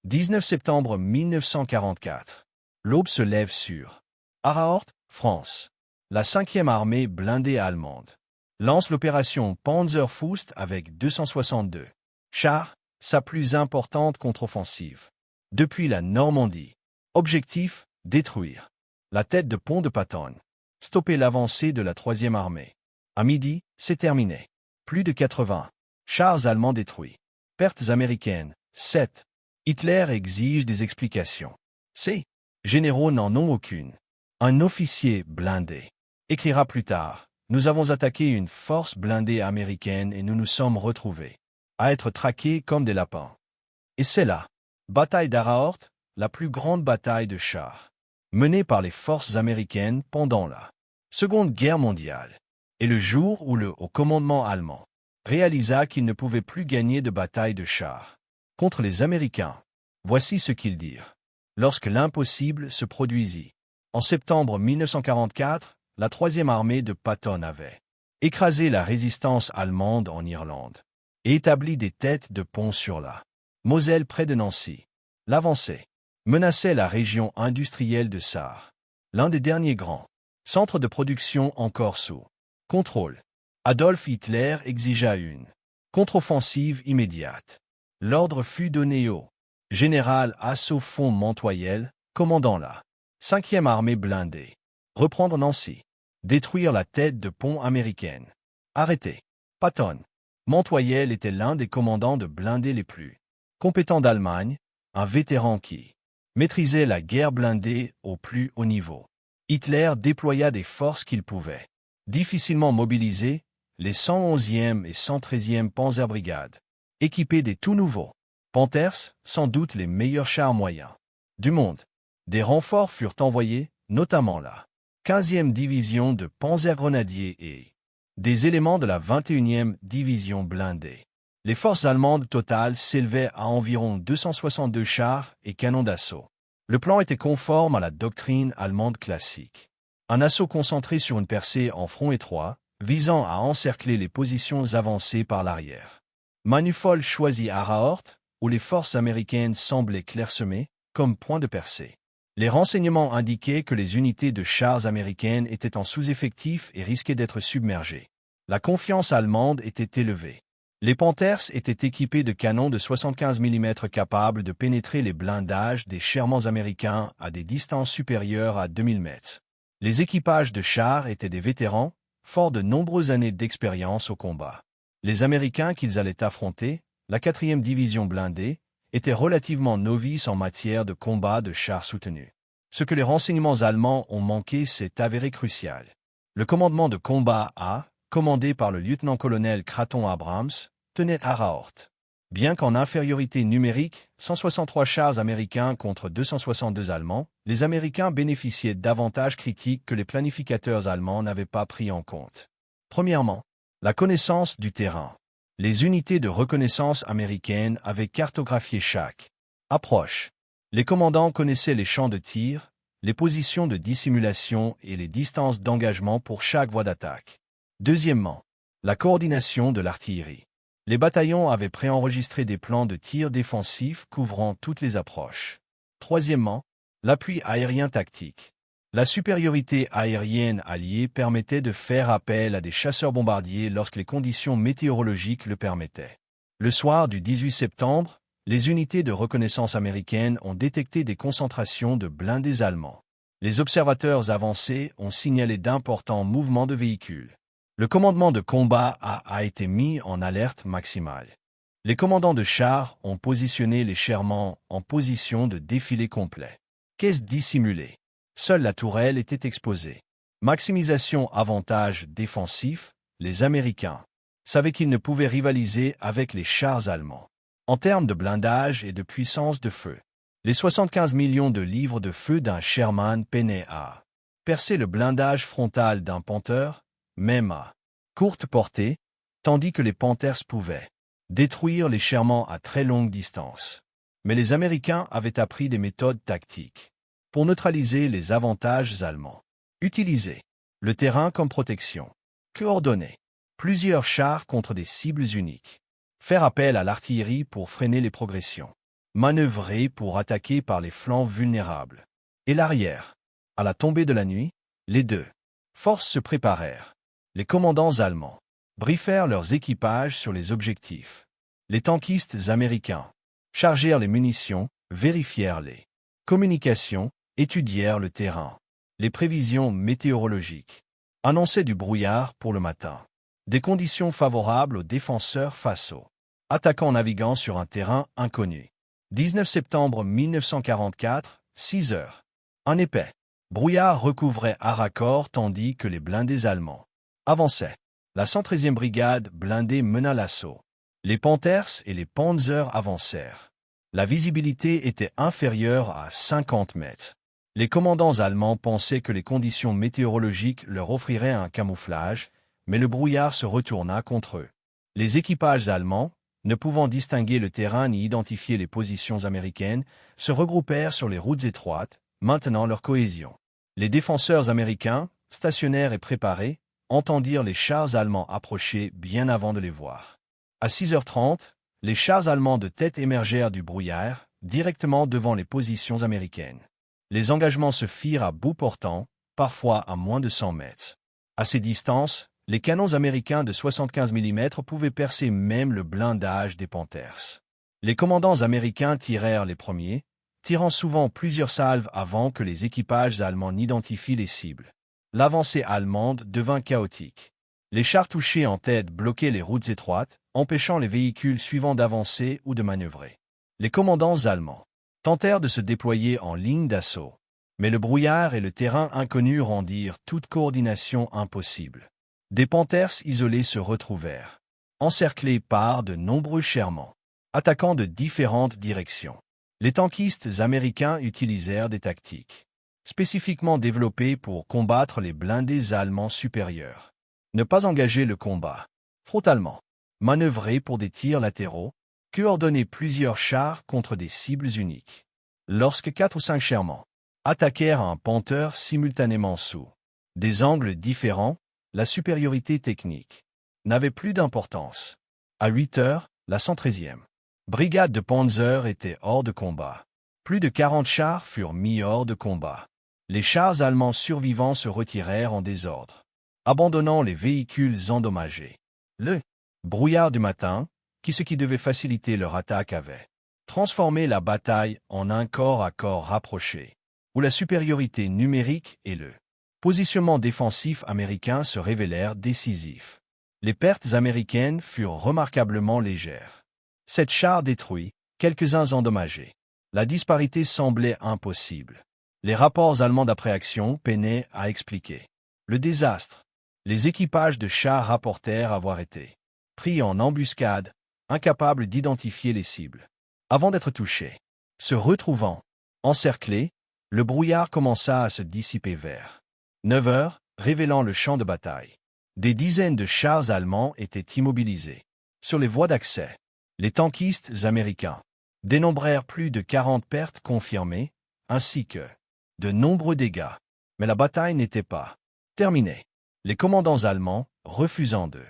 19 septembre 1944. L'aube se lève sur Araort, France. La 5e armée blindée allemande lance l'opération Panzerfaust avec 262 chars, sa plus importante contre-offensive depuis la Normandie. Objectif, détruire la tête de pont de Patton. Stopper l'avancée de la 3e armée. À midi, c'est terminé. Plus de 80 chars allemands détruits. Pertes américaines, 7. Hitler exige des explications. Ces généraux n'en ont aucune. Un officier blindé écrira plus tard « Nous avons attaqué une force blindée américaine et nous nous sommes retrouvés à être traqués comme des lapins. » Et c'est la bataille d'Araort, la plus grande bataille de chars, menée par les forces américaines pendant la Seconde Guerre mondiale, et le jour où le haut commandement allemand réalisa qu'il ne pouvait plus gagner de bataille de chars contre les Américains. Voici ce qu'ils dirent. Lorsque l'impossible se produisit. En septembre 1944, la 3e armée de Patton avait écrasé la résistance allemande en Irlande et établi des têtes de pont sur la Moselle près de Nancy. L'avancée menaçait la région industrielle de Sarre, l'un des derniers grands centres de production encore sous contrôle. Adolf Hitler exigea une contre-offensive immédiate. L'ordre fut donné au général Assaut-Font Montoyel, commandant la 5e armée blindée. Reprendre Nancy. Détruire la tête de pont américaine. Arrêter Patton. Montoyel était l'un des commandants de blindés les plus compétents d'Allemagne, un vétéran qui maîtrisait la guerre blindée au plus haut niveau. Hitler déploya des forces qu'il pouvait difficilement mobiliser, les 111e et 113e Panzerbrigades, équipés des tout nouveaux Panthers, sans doute les meilleurs chars moyens du monde. Des renforts furent envoyés, notamment la 15e division de panzergrenadiers et des éléments de la 21e division blindée. Les forces allemandes totales s'élevaient à environ 262 chars et canons d'assaut. Le plan était conforme à la doctrine allemande classique. Un assaut concentré sur une percée en front étroit, visant à encercler les positions avancées par l'arrière. Manufol choisit Araort, où les forces américaines semblaient clairsemées, comme point de percée. Les renseignements indiquaient que les unités de chars américaines étaient en sous-effectif et risquaient d'être submergées. La confiance allemande était élevée. Les Panthers étaient équipés de canons de 75 mm capables de pénétrer les blindages des charmants américains à des distances supérieures à 2000 mètres. Les équipages de chars étaient des vétérans, forts de nombreuses années d'expérience au combat. Les Américains qu'ils allaient affronter, la 4e division blindée, étaient relativement novices en matière de combat de chars soutenus. Ce que les renseignements allemands ont manqué s'est avéré crucial. Le commandement de combat A, commandé par le lieutenant-colonel Craton Abrams, tenait Araort. Bien qu'en infériorité numérique, 163 chars américains contre 262 allemands, les Américains bénéficiaient d'avantages critiques que les planificateurs allemands n'avaient pas pris en compte. Premièrement, la connaissance du terrain. Les unités de reconnaissance américaines avaient cartographié chaque approche. Les commandants connaissaient les champs de tir, les positions de dissimulation et les distances d'engagement pour chaque voie d'attaque. Deuxièmement, la coordination de l'artillerie. Les bataillons avaient préenregistré des plans de tir défensifs couvrant toutes les approches. Troisièmement, l'appui aérien tactique. La supériorité aérienne alliée permettait de faire appel à des chasseurs-bombardiers lorsque les conditions météorologiques le permettaient. Le soir du 18 septembre, les unités de reconnaissance américaines ont détecté des concentrations de blindés allemands. Les observateurs avancés ont signalé d'importants mouvements de véhicules. Le commandement de combat a été mis en alerte maximale. Les commandants de chars ont positionné les Sherman en position de défilé complet. Caisse dissimulée. Seule la tourelle était exposée. Maximisation avantage défensif, les Américains savaient qu'ils ne pouvaient rivaliser avec les chars allemands. En termes de blindage et de puissance de feu, les 75 millions de livres de feu d'un Sherman peinaient à percer le blindage frontal d'un Panther, même à courte portée, tandis que les Panthers pouvaient détruire les Sherman à très longue distance. Mais les Américains avaient appris des méthodes tactiques pour neutraliser les avantages allemands. Utiliser le terrain comme protection. Coordonner plusieurs chars contre des cibles uniques. Faire appel à l'artillerie pour freiner les progressions. manœuvré pour attaquer par les flancs vulnérables. Et l'arrière. À la tombée de la nuit, les deux forces se préparèrent. Les commandants allemands briefèrent leurs équipages sur les objectifs. Les tankistes américains chargèrent les munitions, vérifièrent les communications, étudièrent le terrain. Les prévisions météorologiques annonçaient du brouillard pour le matin. Des conditions favorables aux défenseurs face aux attaquants naviguant sur un terrain inconnu. 19 septembre 1944, 6 heures. Un épais brouillard recouvrait Aracor tandis que les blindés allemands avançaient. La 113e brigade blindée mena l'assaut. Les Panthers et les Panzers avancèrent. La visibilité était inférieure à 50 mètres. Les commandants allemands pensaient que les conditions météorologiques leur offriraient un camouflage, mais le brouillard se retourna contre eux. Les équipages allemands, ne pouvant distinguer le terrain ni identifier les positions américaines, se regroupèrent sur les routes étroites, maintenant leur cohésion. Les défenseurs américains, stationnaires et préparés, entendirent les chars allemands approcher bien avant de les voir. À 6h30, les chars allemands de tête émergèrent du brouillard, directement devant les positions américaines. Les engagements se firent à bout portant, parfois à moins de 100 mètres. À ces distances, les canons américains de 75 mm pouvaient percer même le blindage des Panthers. Les commandants américains tirèrent les premiers, tirant souvent plusieurs salves avant que les équipages allemands n'identifient les cibles. L'avancée allemande devint chaotique. Les chars touchés en tête bloquaient les routes étroites, empêchant les véhicules suivants d'avancer ou de manœuvrer. Les commandants allemands tentèrent de se déployer en ligne d'assaut, mais le brouillard et le terrain inconnu rendirent toute coordination impossible. Des Panthers isolés se retrouvèrent, encerclés par de nombreux Sherman, attaquant de différentes directions. Les tankistes américains utilisèrent des tactiques spécifiquement développées pour combattre les blindés allemands supérieurs. Ne pas engager le combat frontalement, manœuvrer pour des tirs latéraux, coordonner plusieurs chars contre des cibles uniques. Lorsque 4 ou 5 Sherman attaquèrent un Panther simultanément sous des angles différents, la supériorité technique n'avait plus d'importance. À 8 heures, la 113e brigade de Panzer était hors de combat. Plus de 40 chars furent mis hors de combat. Les chars allemands survivants se retirèrent en désordre, abandonnant les véhicules endommagés. Le brouillard du matin, ce qui devait faciliter leur attaque, avait transformé la bataille en un corps à corps rapproché, où la supériorité numérique et le positionnement défensif américain se révélèrent décisifs. Les pertes américaines furent remarquablement légères. 7 chars détruits, quelques-uns endommagés. La disparité semblait impossible. Les rapports allemands d'après-action peinaient à expliquer le désastre. Les équipages de chars rapportèrent avoir été pris en embuscade, incapables d'identifier les cibles. Avant d'être touchés, se retrouvant encerclés, le brouillard commença à se dissiper vers 9 heures, révélant le champ de bataille. Des dizaines de chars allemands étaient immobilisés. Sur les voies d'accès, les tankistes américains dénombrèrent plus de 40 pertes confirmées, ainsi que de nombreux dégâts. Mais la bataille n'était pas terminée. Les commandants allemands, refusant de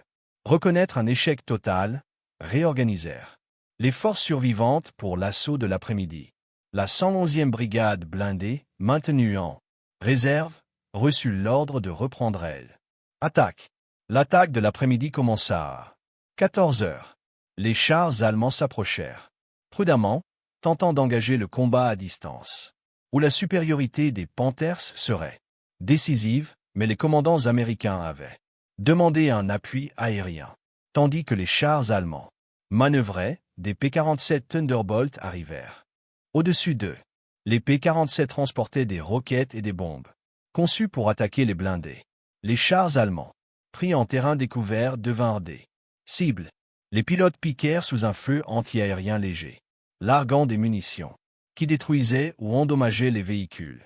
reconnaître un échec total, réorganisèrent les forces survivantes pour l'assaut de l'après-midi. La 111e brigade blindée, maintenue en réserve, reçut l'ordre de reprendre elle. Attaque. L'attaque de l'après-midi commença à 14 heures. Les chars allemands s'approchèrent, prudemment, tentant d'engager le combat à distance, où la supériorité des Panthers serait décisive, mais les commandants américains avaient demandé un appui aérien, tandis que les chars allemands manœuvraient, des P-47 Thunderbolt arrivèrent. Au-dessus d'eux, les P-47 transportaient des roquettes et des bombes, conçues pour attaquer les blindés. Les chars allemands, pris en terrain découvert, devinrent des cibles. Les pilotes piquèrent sous un feu antiaérien léger, larguant des munitions, qui détruisaient ou endommageaient les véhicules.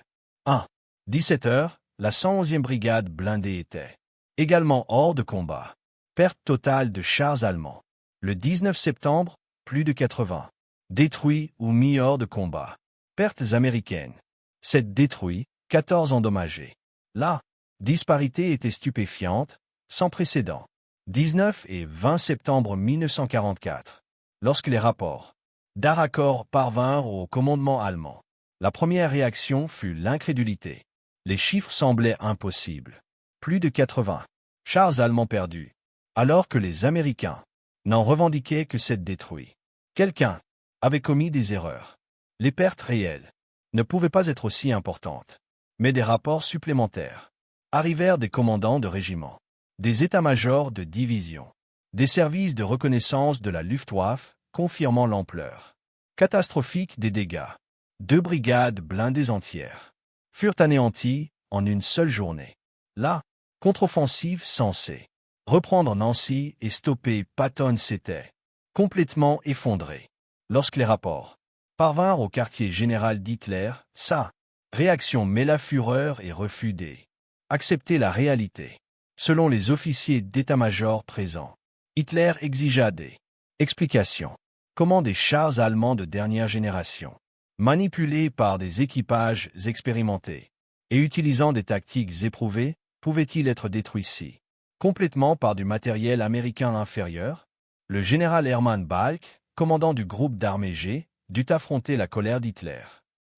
17 heures, la 111e brigade blindée était également hors de combat. Perte totale de chars allemands. Le 19 septembre, plus de 80 détruits ou mis hors de combat. Pertes américaines. 7 détruits, 14 endommagés. La disparité était stupéfiante, sans précédent. 19 et 20 septembre 1944. Lorsque les rapports d'Aracor parvinrent au commandement allemand. La première réaction fut l'incrédulité. Les chiffres semblaient impossibles. Plus de 80 chars allemands perdus, alors que les Américains n'en revendiquaient que 7 détruits. Quelqu'un avait commis des erreurs. Les pertes réelles ne pouvaient pas être aussi importantes. Mais des rapports supplémentaires arrivèrent des commandants de régiments, des états-majors de division, des services de reconnaissance de la Luftwaffe, confirmant l'ampleur catastrophique des dégâts. 2 brigades blindées entières furent anéanties en une seule journée. La contre-offensive censée reprendre Nancy et stopper Patton s'était complètement effondrée. Lorsque les rapports parvinrent au quartier général d'Hitler, sa réaction met la fureur et refus d'accepter la réalité. Selon les officiers d'état-major présents, Hitler exigea des explications. Comment des chars allemands de dernière génération, manipulés par des équipages expérimentés et utilisant des tactiques éprouvées, pouvaient-ils être détruits si complètement par du matériel américain inférieur? Le général Hermann Balck, commandant du groupe d'armée G, dut affronter la colère d'Hitler.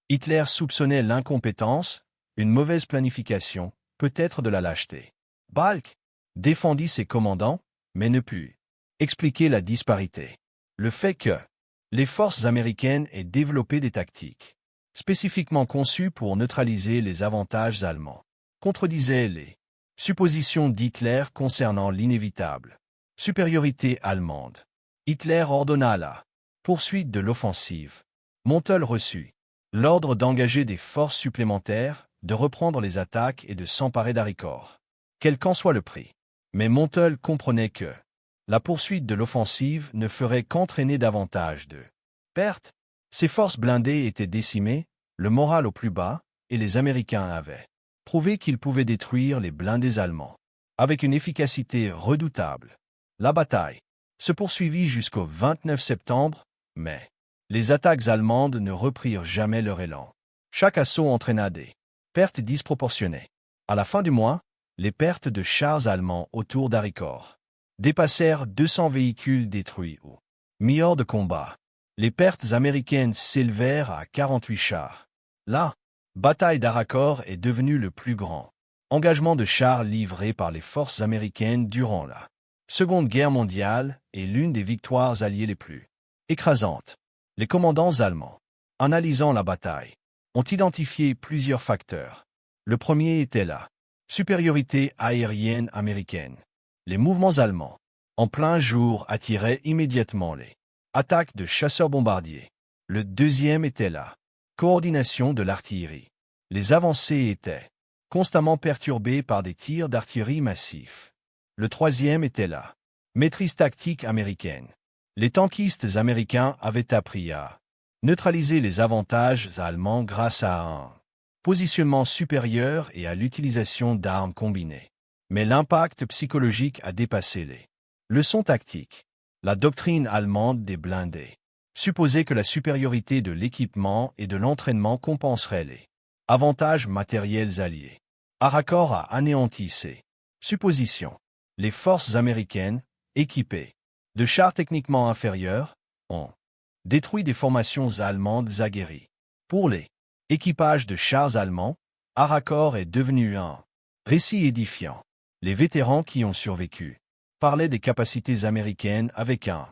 Hitler soupçonnait l'incompétence, une mauvaise planification, peut-être de la lâcheté. Balck défendit ses commandants, mais ne put expliquer la disparité. Le fait que les forces américaines aient développé des tactiques spécifiquement conçues pour neutraliser les avantages allemands contredisait les suppositions d'Hitler concernant l'inévitable supériorité allemande. Hitler ordonna la poursuite de l'offensive. Montel reçut l'ordre d'engager des forces supplémentaires, de reprendre les attaques et de s'emparer d'Haricourt, quel qu'en soit le prix. Mais Montel comprenait que la poursuite de l'offensive ne ferait qu'entraîner davantage de pertes. Ses forces blindées étaient décimées, le moral au plus bas, et les Américains avaient prouvé qu'ils pouvaient détruire les blindés allemands avec une efficacité redoutable. La bataille se poursuivit jusqu'au 29 septembre, mais les attaques allemandes ne reprirent jamais leur élan. Chaque assaut entraîna des pertes disproportionnées. À la fin du mois, les pertes de chars allemands autour d'Haricourt dépassèrent 200 véhicules détruits ou mis hors de combat. Les pertes américaines s'élevèrent à 48 chars. La bataille d'Haricourt est devenue le plus grand engagement de chars livré par les forces américaines durant la Seconde Guerre mondiale et l'une des victoires alliées les plus écrasantes. Les commandants allemands, analysant la bataille, ont identifié plusieurs facteurs. Le premier était la supériorité aérienne américaine. Les mouvements allemands, en plein jour, attiraient immédiatement les attaques de chasseurs-bombardiers. Le deuxième était la coordination de l'artillerie. Les avancées étaient constamment perturbées par des tirs d'artillerie massifs. Le troisième était la maîtrise tactique américaine. Les tankistes américains avaient appris à neutraliser les avantages allemands grâce à un positionnement supérieur et à l'utilisation d'armes combinées. Mais l'impact psychologique a dépassé les leçons tactiques. La doctrine allemande des blindés supposait que la supériorité de l'équipement et de l'entraînement compenserait les avantages matériels alliés. Haricourt a anéanti ces suppositions. Les forces américaines, équipées de chars techniquement inférieurs, ont détruit des formations allemandes aguerries. Pour les équipages de chars allemands, Haricourt est devenu un récit édifiant. Les vétérans qui ont survécu parlaient des capacités américaines avec un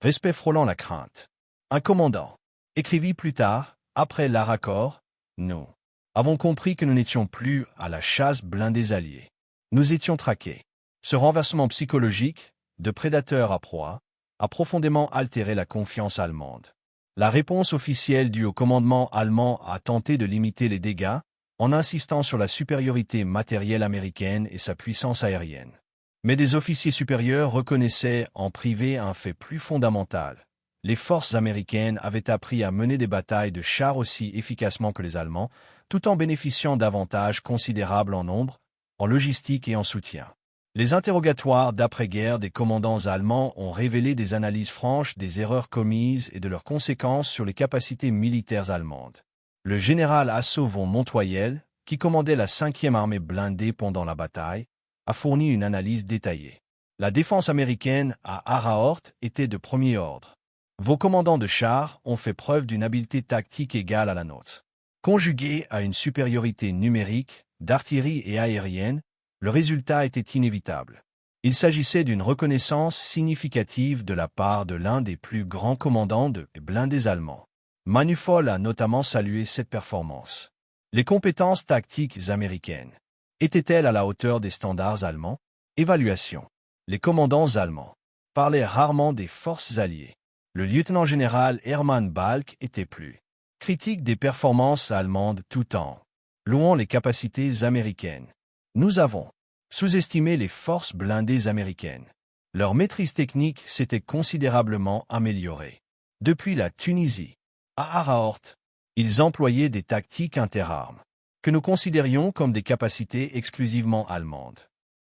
respect frôlant la crainte. Un commandant écrivit plus tard, après l'Haricourt, « Nous avons compris que nous n'étions plus à la chasse blindés alliés. Nous étions traqués. » Ce renversement psychologique, de prédateur à proie, a profondément altéré la confiance allemande. La réponse officielle due au commandement allemand a tenté de limiter les dégâts en insistant sur la supériorité matérielle américaine et sa puissance aérienne. Mais des officiers supérieurs reconnaissaient en privé un fait plus fondamental. Les forces américaines avaient appris à mener des batailles de chars aussi efficacement que les Allemands, tout en bénéficiant d'avantages considérables en nombre, en logistique et en soutien. Les interrogatoires d'après-guerre des commandants allemands ont révélé des analyses franches des erreurs commises et de leurs conséquences sur les capacités militaires allemandes. Le général Hasso von Montoyel, qui commandait la 5e armée blindée pendant la bataille, a fourni une analyse détaillée. La défense américaine à Haricourt était de premier ordre. Vos commandants de chars ont fait preuve d'une habileté tactique égale à la nôtre. Conjuguée à une supériorité numérique, d'artillerie et aérienne, le résultat était inévitable. Il s'agissait d'une reconnaissance significative de la part de l'un des plus grands commandants de blindés allemands. Manufol a notamment salué cette performance. Les compétences tactiques américaines étaient-elles à la hauteur des standards allemands? Évaluation. Les commandants allemands parlaient rarement des forces alliées. Le lieutenant-général Hermann Balck était plus critique des performances allemandes tout en louant les capacités américaines. Nous avons sous-estimé les forces blindées américaines. Leur maîtrise technique s'était considérablement améliorée. Depuis la Tunisie à Araort, ils employaient des tactiques interarmes que nous considérions comme des capacités exclusivement allemandes.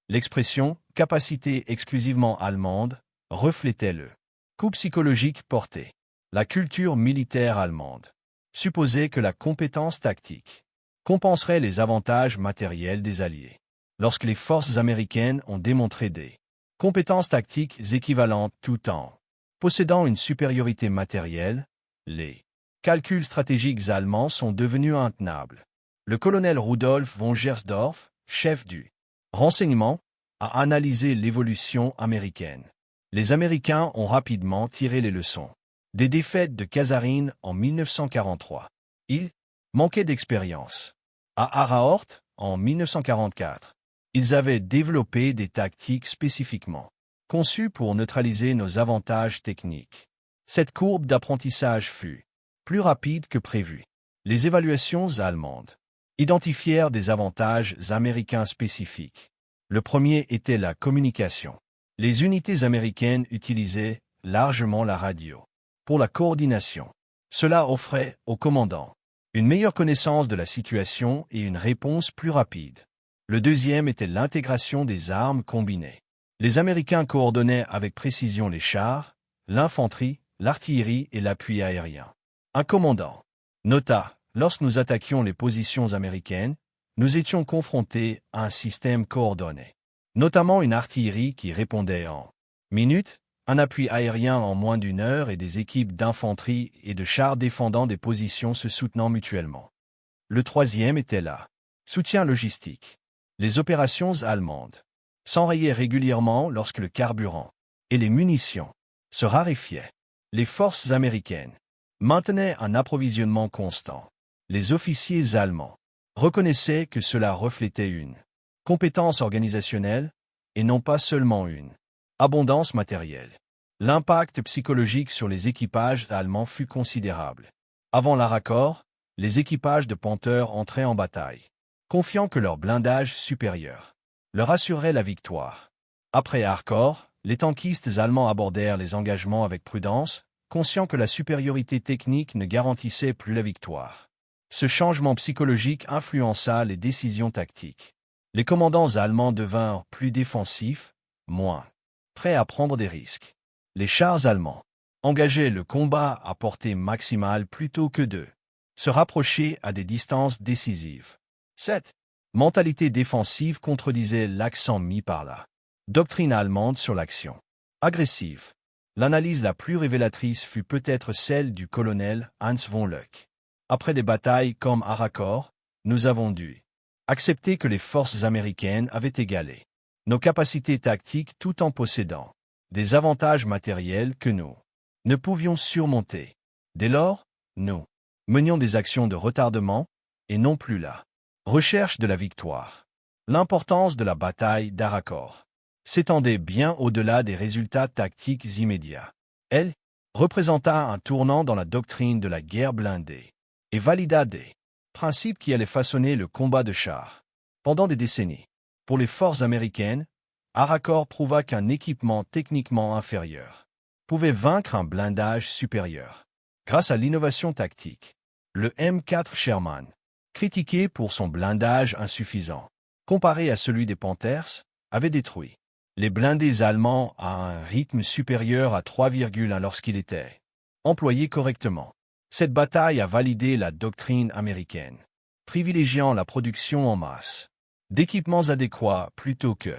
L'expression « capacité exclusivement allemande » reflétait le coup psychologique porté. La culture militaire allemande supposait que la compétence tactique compenserait les avantages matériels des Alliés. Lorsque les forces américaines ont démontré des compétences tactiques équivalentes tout en possédant une supériorité matérielle, les calculs stratégiques allemands sont devenus intenables. Le colonel Rudolf von Gersdorf, chef du renseignement, a analysé l'évolution américaine. Les Américains ont rapidement tiré les leçons des défaites de Kasserine en 1943. Ils manquaient d'expérience. À Araort, en 1944, ils avaient développé des tactiques spécifiquement conçues pour neutraliser nos avantages techniques. Cette courbe d'apprentissage fut plus rapide que prévu. Les évaluations allemandes identifièrent des avantages américains spécifiques. Le premier était la communication. Les unités américaines utilisaient largement la radio pour la coordination. Cela offrait aux commandants une meilleure connaissance de la situation et une réponse plus rapide. Le deuxième était l'intégration des armes combinées. Les Américains coordonnaient avec précision les chars, l'infanterie, l'artillerie et l'appui aérien. Un commandant nota, lorsque nous attaquions les positions américaines, nous étions confrontés à un système coordonné, notamment une artillerie qui répondait en minutes, un appui aérien en moins d'une heure et des équipes d'infanterie et de chars défendant des positions se soutenant mutuellement. Le troisième était là. Soutien logistique. Les opérations allemandes s'enrayaient régulièrement lorsque le carburant et les munitions se raréfiaient. Les forces américaines maintenaient un approvisionnement constant. Les officiers allemands reconnaissaient que cela reflétait une compétence organisationnelle et non pas seulement une abondance matérielle. L'impact psychologique sur les équipages allemands fut considérable. Avant l'Aracor, les équipages de Panther entraient en bataille, confiant que leur blindage supérieur leur assurerait la victoire. Après Hardcore, les tankistes allemands abordèrent les engagements avec prudence, conscients que la supériorité technique ne garantissait plus la victoire. Ce changement psychologique influença les décisions tactiques. Les commandants allemands devinrent plus défensifs, moins prêts à prendre des risques. Les chars allemands engageaient le combat à portée maximale plutôt que de se rapprocher à des distances décisives. Cette mentalité défensive contredisait l'accent mis par la doctrine allemande sur l'action agressive. L'analyse la plus révélatrice fut peut-être celle du colonel Hans von Leuck. Après des batailles comme Aracor, nous avons dû accepter que les forces américaines avaient égalé nos capacités tactiques tout en possédant des avantages matériels que nous ne pouvions surmonter. Dès lors, nous menions des actions de retardement et non plus la recherche de la victoire. L'importance de la bataille d'Aracor s'étendait bien au-delà des résultats tactiques immédiats. Elle représenta un tournant dans la doctrine de la guerre blindée et valida des principes qui allaient façonner le combat de chars. Pendant des décennies, pour les forces américaines, Aracor prouva qu'un équipement techniquement inférieur pouvait vaincre un blindage supérieur. Grâce à l'innovation tactique, le M4 Sherman, critiqué pour son blindage insuffisant, comparé à celui des Panthers, avait détruit les blindés allemands à un rythme supérieur à 3,1 lorsqu'il était employé correctement. Cette bataille a validé la doctrine américaine, privilégiant la production en masse d'équipements adéquats plutôt que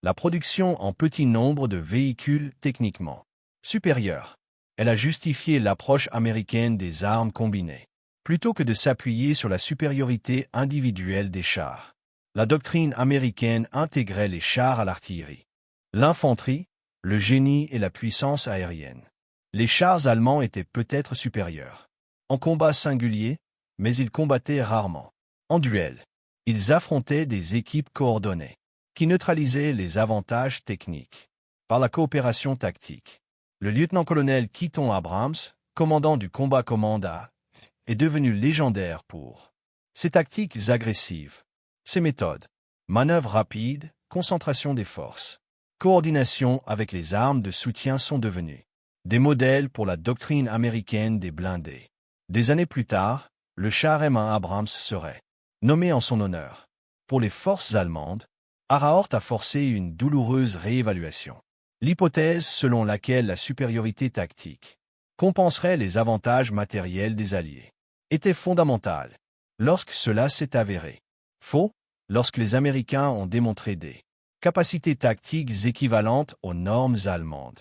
la production en petit nombre de véhicules techniquement supérieurs. Elle a justifié l'approche américaine des armes combinées. Plutôt que de s'appuyer sur la supériorité individuelle des chars, la doctrine américaine intégrait les chars à l'artillerie, l'infanterie, le génie et la puissance aérienne. Les chars allemands étaient peut-être supérieurs en combat singulier, mais ils combattaient rarement. En duel, ils affrontaient des équipes coordonnées, qui neutralisaient les avantages techniques par la coopération tactique. Le lieutenant-colonel Keaton Abrams, commandant du combat commanda, est devenu légendaire pour ses tactiques agressives, ses méthodes, manœuvres rapides, concentration des forces, coordination avec les armes de soutien sont devenus des modèles pour la doctrine américaine des blindés. Des années plus tard, le char M1 Abrams serait nommé en son honneur. Pour les forces allemandes, Araort a forcé une douloureuse réévaluation. L'hypothèse selon laquelle la supériorité tactique compenserait les avantages matériels des Alliés était fondamentale lorsque cela s'est avéré faux, lorsque les Américains ont démontré des capacités tactiques équivalentes aux normes allemandes.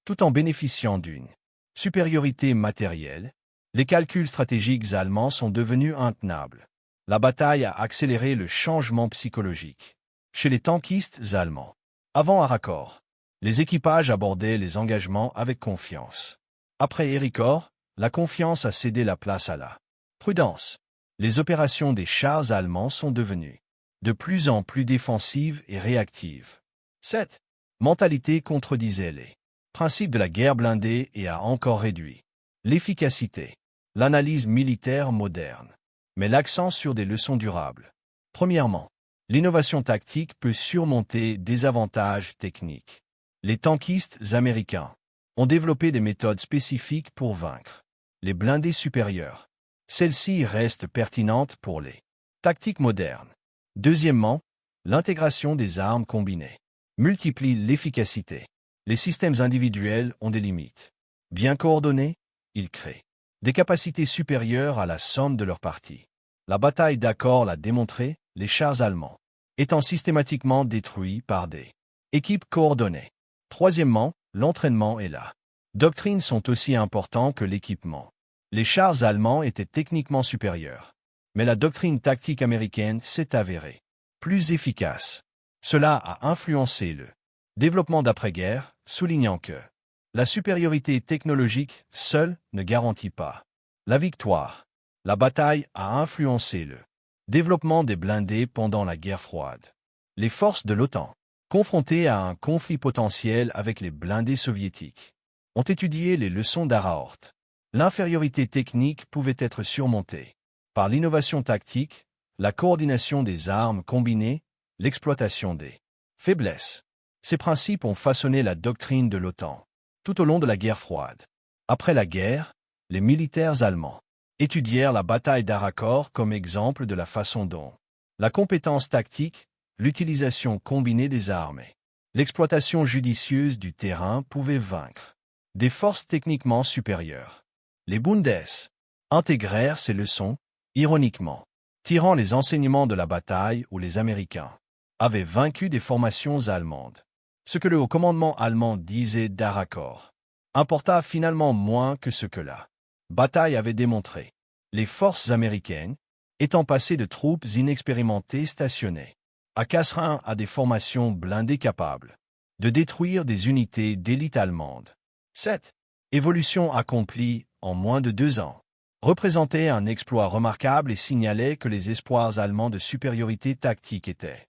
Tout en bénéficiant d'une supériorité matérielle, les calculs stratégiques allemands sont devenus intenables. La bataille a accéléré le changement psychologique chez les tankistes allemands. Avant Aracor, les équipages abordaient les engagements avec confiance. Après Héricourt, la confiance a cédé la place à la prudence. Les opérations des chars allemands sont devenues de plus en plus défensives et réactives. Cette mentalité contredisait les principes de la guerre blindée et a encore réduit l'efficacité, l'analyse militaire moderne, met l'accent sur des leçons durables. Premièrement, l'innovation tactique peut surmonter des avantages techniques. Les tankistes américains ont développé des méthodes spécifiques pour vaincre les blindés supérieurs. Celles-ci restent pertinentes pour les tactiques modernes. Deuxièmement, l'intégration des armes combinées multiplie l'efficacité. Les systèmes individuels ont des limites. Bien coordonnés, ils créent des capacités supérieures à la somme de leurs parties. La bataille d'Accord l'a démontré, les chars allemands étant systématiquement détruits par des équipes coordonnées. Troisièmement, l'entraînement et la doctrine sont aussi importants que l'équipement. Les chars allemands étaient techniquement supérieurs, mais la doctrine tactique américaine s'est avérée plus efficace. Cela a influencé le développement d'après-guerre, soulignant que la supériorité technologique seule ne garantit pas la victoire. La bataille a influencé le développement des blindés pendant la guerre froide. Les forces de l'OTAN, confrontées à un conflit potentiel avec les blindés soviétiques, ont étudié les leçons d'Araort. L'infériorité technique pouvait être surmontée par l'innovation tactique, la coordination des armes combinées, l'exploitation des faiblesses. Ces principes ont façonné la doctrine de l'OTAN tout au long de la guerre froide. Après la guerre, les militaires allemands étudièrent la bataille d'Aracor comme exemple de la façon dont la compétence tactique, l'utilisation combinée des armes et l'exploitation judicieuse du terrain pouvaient vaincre des forces techniquement supérieures. Les Bundes intégrèrent ces leçons, ironiquement, tirant les enseignements de la bataille où les Américains avaient vaincu des formations allemandes. Ce que le haut commandement allemand disait d'Aracor importa finalement moins que ce que la bataille avait démontré. Les forces américaines, étant passées de troupes inexpérimentées stationnées à Kasserine à des formations blindées capables de détruire des unités d'élite allemandes. Cette évolution accomplie en moins de 2 ans représentait un exploit remarquable et signalait que les espoirs allemands de supériorité tactique étaient